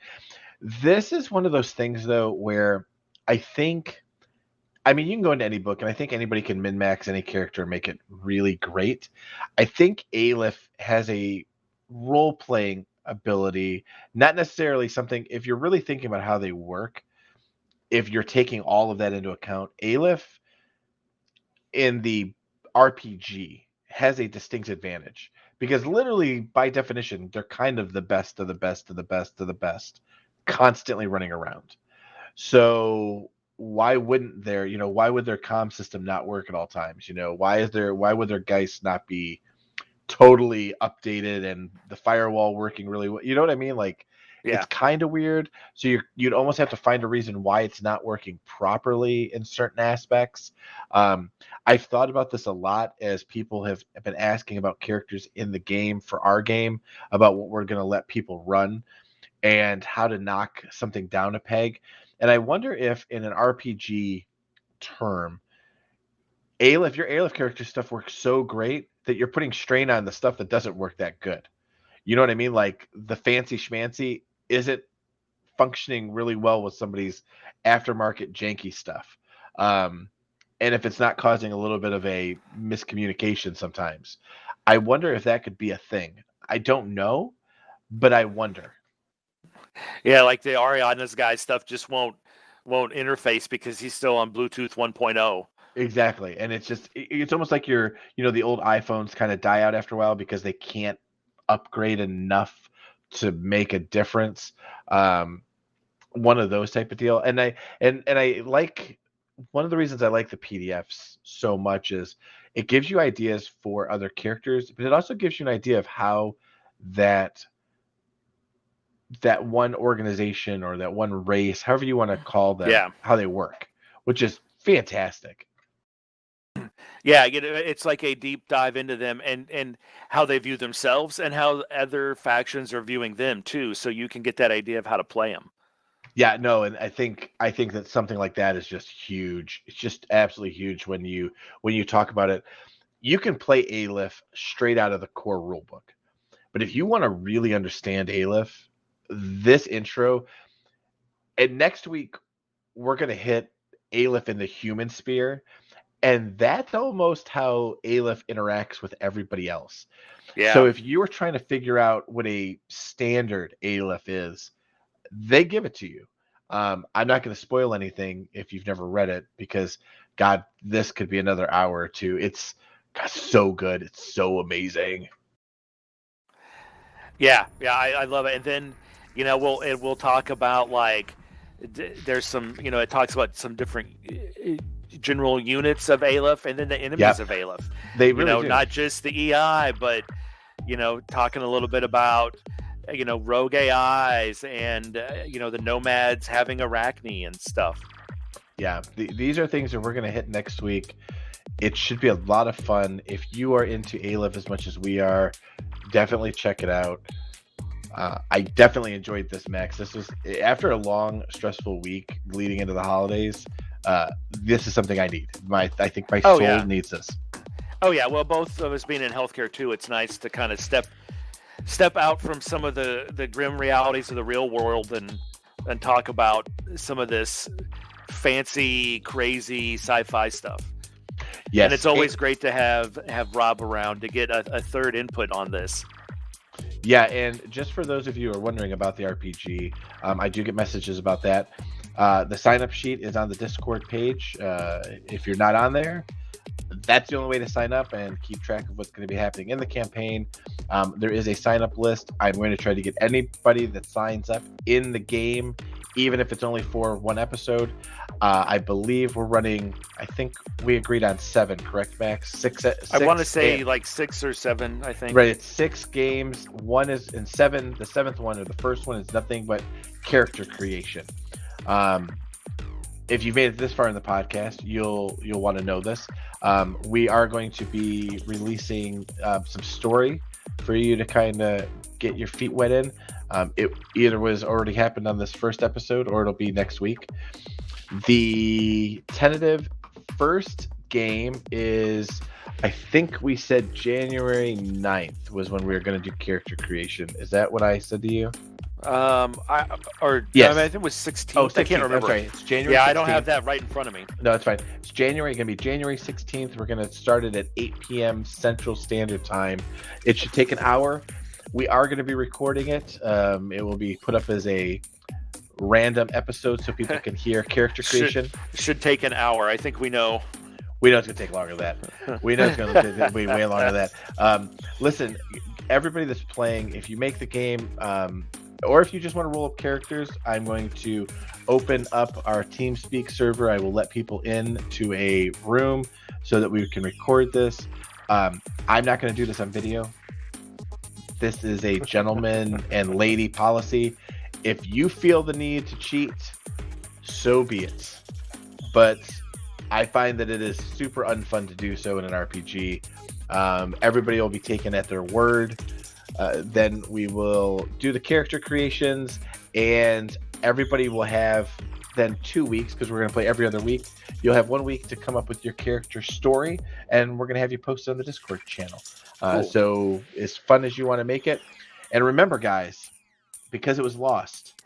This is one of those things, though, where I think, I mean, you can go into any book, and I think anybody can min-max any character and make it really great. I think Aleph has a role-playing ability, not necessarily something, if you're really thinking about how they work, if you're taking all of that into account, Aleph in the RPG has a distinct advantage because literally by definition they're kind of the best of the best of the best of the best constantly running around. So why would their comm system not work at all times? Why would their geist not be totally updated and the firewall working really well? You know what I mean? Like, it's Yeah. kind of weird. So you'd almost have to find a reason why it's not working properly in certain aspects. Um, I've thought about this a lot as people have been asking about characters in the game for our game, about what we're going to let people run and how to knock something down a peg. And I wonder if in an RPG term, your Aleph character stuff works so great that you're putting strain on the stuff that doesn't work that good. You know what I mean? Like the fancy schmancy isn't functioning really well with somebody's aftermarket janky stuff. Um, and if it's not causing a little bit of a miscommunication sometimes, I wonder if that could be a thing. I don't know, but I wonder. Yeah, like the Ariana's guy stuff just won't interface because he's still on Bluetooth 1.0. Exactly, and it's almost like the old iPhones kind of die out after a while because they can't upgrade enough to make a difference. One of those type of deal, and I like one of the reasons I like the PDFs so much is it gives you ideas for other characters, but it also gives you an idea of how that one organization or that one race, however you want to call them, Yeah. how they work, which is fantastic. Yeah, it's like a deep dive into them and how they view themselves and how other factions are viewing them too, so you can get that idea of how to play them. Yeah, no, and I think that something like that is just huge. It's just absolutely huge when you talk about it. You can play Aleph straight out of the core rulebook, but if you want to really understand Aleph, this intro, and next week we're gonna hit Aleph in the human sphere, and that's almost how Aleph interacts with everybody else. Yeah. So if you were trying to figure out what a standard Aleph is, they give it to you. I'm not going to spoil anything if you've never read it because, God, this could be another hour or two. It's so good. It's so amazing. Yeah, I love it. And then, we'll talk about like there's some, it talks about some different general units of Aleph and then the enemies of Aleph. They really do. Not just the EI, but talking a little bit about rogue AIs and the nomads having Arachne and stuff. Yeah, these are things that we're going to hit next week. It should be a lot of fun. If you are into Aleph as much as we are, definitely check it out. I definitely enjoyed this, Max. This was after a long, stressful week leading into the holidays. This is something I need. I think my soul needs this. Oh yeah, well, both of us being in healthcare too, it's nice to kind of step out from some of the grim realities of the real world and talk about some of this fancy, crazy sci-fi stuff. Yes, and it's always great to have Rob around to get a third input on this. Yeah, and just for those of you who are wondering about the RPG, I do get messages about that. The sign-up sheet is on the Discord page. If you're not on there, that's the only way to sign up and keep track of what's going to be happening in the campaign. There is a sign-up list. I'm going to try to get anybody that signs up in the game, even if it's only for one episode. I believe we're running, I think we agreed on 7, correct, Max? 6 I want to say like 6 or 7, I think. Right, it's 6 games. One is in 7. The 7th one, or the first one, is nothing but character creation. If you've made it this far in the podcast, you'll want to know this. We are going to be releasing some story for you to kind of get your feet wet in. It either was already happened on this first episode or it'll be next week. The tentative first game is, I think we said January 9th was when we were going to do character creation. Is that what I said to you? Yes. I think it was 16th. Oh, 16th. I can't remember. That's right. It's January 16th. I don't have that right in front of me. No, it's fine. It's going to be January 16th. We're going to start it at 8 p.m. Central Standard Time. It should take an hour. We are going to be recording it. It will be put up as a random episode so people can hear character creation. Should take an hour. I think we know. We know it's going to take longer than that. We know it's going to be way longer than that. Listen, everybody that's playing, if you make the game, or if you just want to roll up characters, I'm going to open up our TeamSpeak server. I will let people in to a room so that we can record this. I'm not going to do this on video. This is a gentleman and lady policy. If you feel the need to cheat, so be it. But I find that it is super unfun to do so in an RPG. Everybody will be taken at their word. Then we will do the character creations, and everybody will have then 2 weeks, because we're going to play every other week. You'll have 1 week to come up with your character story, and we're going to have you posted on the Discord channel. Cool. So as fun as you want to make it. And remember, guys, because it was lost,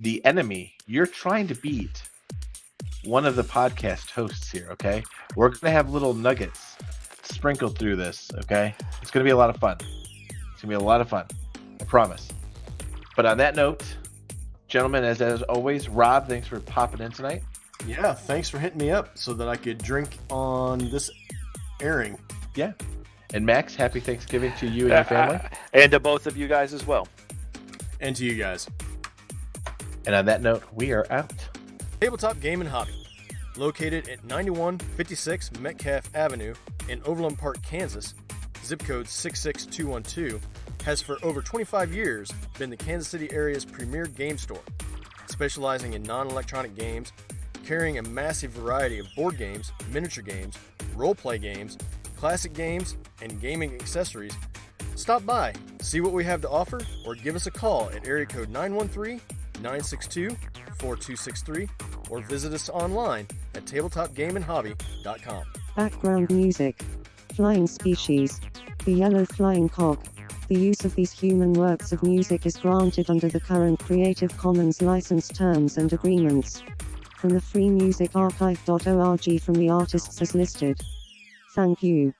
the enemy you're trying to beat, one of the podcast hosts here, okay? We're going to have little nuggets sprinkled through this, okay? It's going to be a lot of fun. It's going to be a lot of fun. I promise. But on that note, Gentlemen, as always, Rob, thanks for popping in tonight. Yeah, thanks for hitting me up so that I could drink on this airing. Yeah. And Max, happy Thanksgiving to you and your family. And to both of you guys as well. And to you guys. And on that note, we are out. Tabletop Game and Hobby, located at 9156 Metcalf Avenue in Overland Park, Kansas, zip code 66212, has for over 25 years been the Kansas City area's premier game store, specializing in non-electronic games, carrying a massive variety of board games, miniature games, role-play games, classic games, and gaming accessories. Stop by, see what we have to offer, or give us a call at area code 913-962-4263, or visit us online at tabletopgameandhobby.com. Background music. Flying Species. The Yellow Flying Cock. The use of these human works of music is granted under the current Creative Commons license terms and agreements. From the freemusicarchive.org from the artists as listed. Thank you.